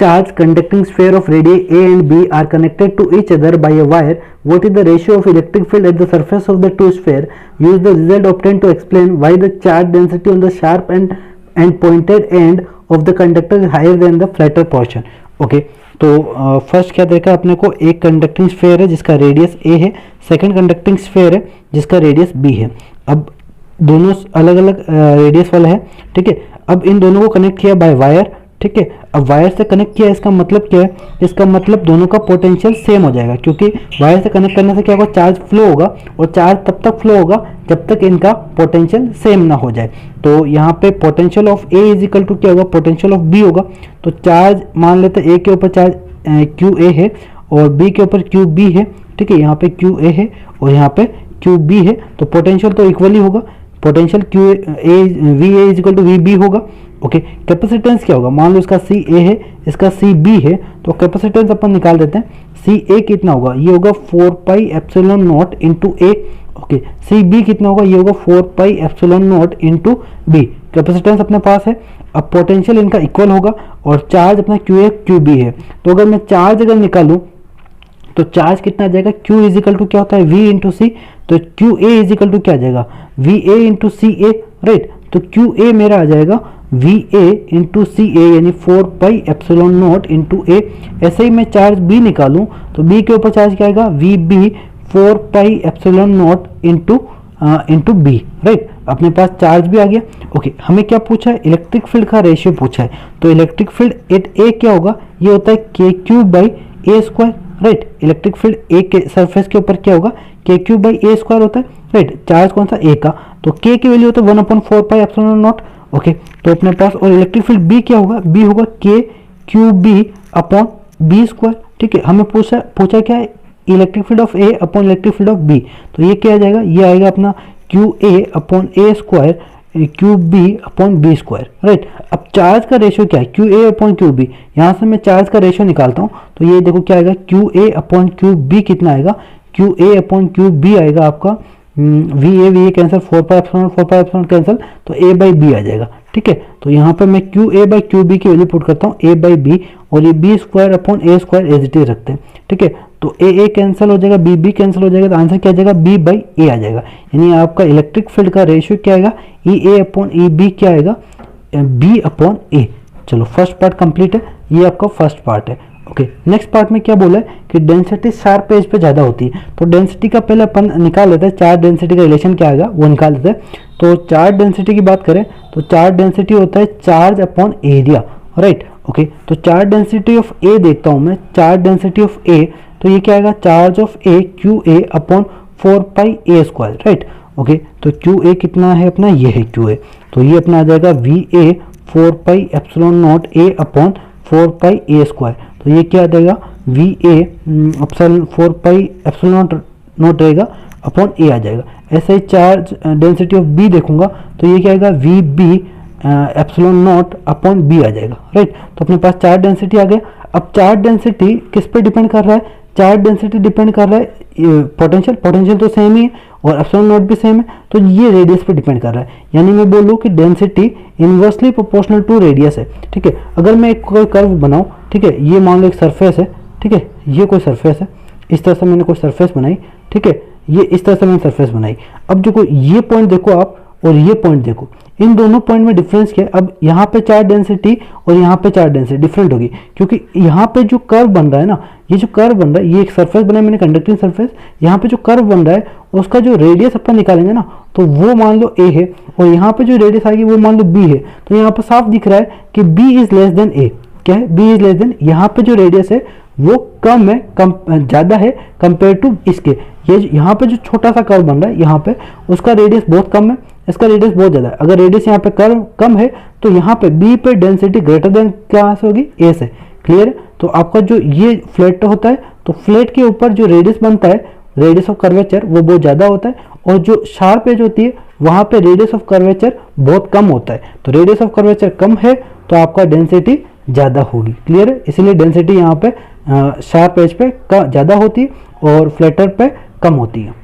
charge conducting sphere of radii a and b are connected to each other by a wire, what is the ratio of electric field at the surface of the two sphere? Use the result obtained to explain why the charge density on the sharp and pointed end of the conductor is higher than the flatter portion. Okay तो first क्या देखा अपने को, एक conducting sphere है जिसका radius a है, second conducting sphere है जिसका रेडियस b है। अब दोनों अलग अलग रेडियस वाला है, ठीक है। अब इन दोनों को कनेक्ट किया बाय वायर, ठीक है। अब वायर से कनेक्ट किया, इसका मतलब क्या है, इसका मतलब दोनों का पोटेंशियल सेम हो जाएगा, क्योंकि वायर से कनेक्ट करने से क्या होगा, चार्ज फ्लो होगा, और चार्ज तब तक फ्लो होगा जब तक इनका पोटेंशियल सेम ना हो जाए। तो यहाँ पे potential of A is equal to क्या होगा, पोटेंशियल ऑफ बी होगा। तो चार्ज मान लेते हैं ए के ऊपर चार्ज क्यू ए है और बी के ऊपर क्यू बी है, ठीक है। यहाँ पे क्यू ए है और यहाँ पे क्यू बी है, तो पोटेंशियल तो इक्वली होगा, potential Q A V A is equal to V B होगा। ओके कैपेसिटेंस क्या होगा, मान लो इसका सी ए है, इसका सी बी है, तो कैपेसिटेंस अपन निकाल देते हैं। सी ए कितना होगा, ये होगा 4 pi epsilon not into A. Okay C B कितना होगा, ये होगा 4 pi epsilon not into B. Capacitance अपने पास है। अब पोटेंशियल इनका इक्वल होगा और चार्ज अपना क्यू ए क्यू बी है। तो अगर मैं चार्ज अगर निकालूं तो चार्ज कितना आ जाएगा, Q इज इक्वल टू क्या होता है, V इंटू सी। तो Q A is equal to क्या आ जाएगा, V A into C A, right. तो क्यू ए मेरा आ जाएगा वी ए इंटू सी ए, यानी 4 पाई एप्सिलॉन नॉट इंटू ए। ऐसे ही मैं चार्ज B निकालूं तो B के ऊपर चार्ज क्या आएगा, V B 4 pi epsilon not into B, right. अपने पास चार्ज भी आ गया। ओके हमें क्या पूछा है, इलेक्ट्रिक फील्ड का रेशियो पूछा है। तो इलेक्ट्रिक फील्ड एट ए क्या होगा, ये होता है k q by a square, right. Electric field A के सरफेस के ऊपर क्या होगा, के क्यू बाई ए स्क्वायर होता है, राइट। चार्ज कौन सा, ए का, तो के की वैल्यू होता है 1/4 पाई एप्सिलॉन नॉट। ओके तो अपने पास, और इलेक्ट्रिक फील्ड बी क्या होगा, बी होगा के Q B upon B square, ठीक है। हमें पूछा क्या है, electric field of A upon electric field of B. तो ये क्या आ जाएगा, ये आएगा अपना Q A upon A square Q B upon B square, right. अब चार्ज का रेशियो क्या है, Q A upon Q B. यहाँ से मैं चार्ज का रेशियो निकालता हूँ, तो ये देखो क्या आएगा, Q A upon Q B कितना आएगा, Q A upon Q B आएगा आपका V A cancel, 4 pi epsilon cancel, तो ए बाई बी आ जाएगा, ठीक है। तो यहाँ पे मैं Q A by Q B की वैल्यू पुट करता हूँ, ए बाई बी, और ये B square upon A square as it is रखते हैं, ठीक है। तो ए कैंसिल हो जाएगा, बी बी कैंसिल हो जाएगा, तो आंसर क्या आ जाएगा, बी बाई ए आ जाएगा। यानी आपका इलेक्ट्रिक फील्ड का रेशियो क्या आएगा, ई ए अपॉन ई बी क्या आएगा, बी अपॉन ए। चलो फर्स्ट पार्ट कंप्लीट है, ये आपका फर्स्ट पार्ट है। ओके नेक्स्ट पार्ट में क्या बोला है कि डेंसिटी शार्प एज पे ज़्यादा होती है। तो डेंसिटी का पहले अपन निकाल लेते हैं, चार्ज डेंसिटी का रिलेशन क्या आएगा वो निकाल लेते हैं। तो चार्ज डेंसिटी की बात करें तो चार्ज डेंसिटी होता है charge upon area, right. Okay तो चार्ज डेंसिटी ऑफ ए देखता हूँ मैं, चार्ज डेंसिटी ऑफ ए, तो ये क्या आएगा, charge of A Q A upon 4 pi A square, right. Okay तो क्यू ए कितना है अपना, ये है क्यू ए, तो ये अपना आ जाएगा V A 4 pi epsilon naught A upon 4 pi A square. तो ये क्या आ जाएगा, V A epsilon 4 pi epsilon naught रहेगा अपॉन ए आ जाएगा। ऐसे ही चार्ज डेंसिटी ऑफ बी देखूंगा तो ये क्या आएगा, V B epsilon naught upon B आ जाएगा, राइट। तो अपने पास चार्ज डेंसिटी आ गया। अब चार्ज डेंसिटी किस पे डिपेंड कर रहा है, चार्ज डेंसिटी डिपेंड कर रहा है पोटेंशियल तो सेम ही है और एप्सिलॉन नॉट भी सेम है, तो ये रेडियस पे डिपेंड कर रहा है। यानी मैं बोलूँ कि density inversely proportional to radius है, ठीक है। अगर मैं एक कोई कर्व बनाऊँ, ठीक है, ये मान लो एक सरफेस है, ठीक है, ये कोई सरफेस है, इस तरह से मैंने कोई सरफेस बनाई, ठीक है, ये इस तरह से मैंने सरफेस बनाई। अब जो कोई ये पॉइंट देखो आप और ये पॉइंट देखो, इन दोनों पॉइंट में डिफरेंस क्या है। अब यहाँ पे चार्ज डेंसिटी और यहाँ पे चार्ज डेंसिटी डिफरेंट होगी, क्योंकि यहाँ पे जो कर्व बन रहा है ना, ये जो कर्व बन रहा है, ये एक सरफेस बना है मैंने कंडक्टिंग सरफेस, यहाँ पे जो कर्व बन रहा है उसका जो रेडियस अपन निकालेंगे ना, तो वो मान लो ए है और यहाँ पे जो रेडियस आएगी वो मान लो बी है। तो यहाँ पे साफ दिख रहा है कि बी इज लेस देन ए। क्या है, बी इज लेस देन, यहाँ पे जो रेडियस है वो कम है, ज़्यादा है कंपेयर टू इसके। ये यहाँ पे जो छोटा सा कर्व बन रहा है यहाँ पे, उसका रेडियस बहुत कम है, इसका रेडियस बहुत ज़्यादा है। अगर रेडियस यहाँ पे कर्व कम है तो यहाँ पे बी पे डेंसिटी ग्रेटर देन क्या से होगी, ए से। क्लियर है। तो आपका जो ये फ्लैट होता है, तो फ्लैट के ऊपर जो रेडियस बनता है, रेडियस ऑफ कर्वेचर, वो बहुत ज़्यादा होता है, और जो शार्प एज होती है वहाँ पे रेडियस ऑफ कर्वेचर बहुत कम होता है। तो रेडियस ऑफ कर्वेचर कम है तो आपका डेंसिटी ज़्यादा होगी। क्लियर है। इसीलिए डेंसिटी यहाँ पे शार्प एज पे ज़्यादा होती है और फ्लैटर पे कम होती है।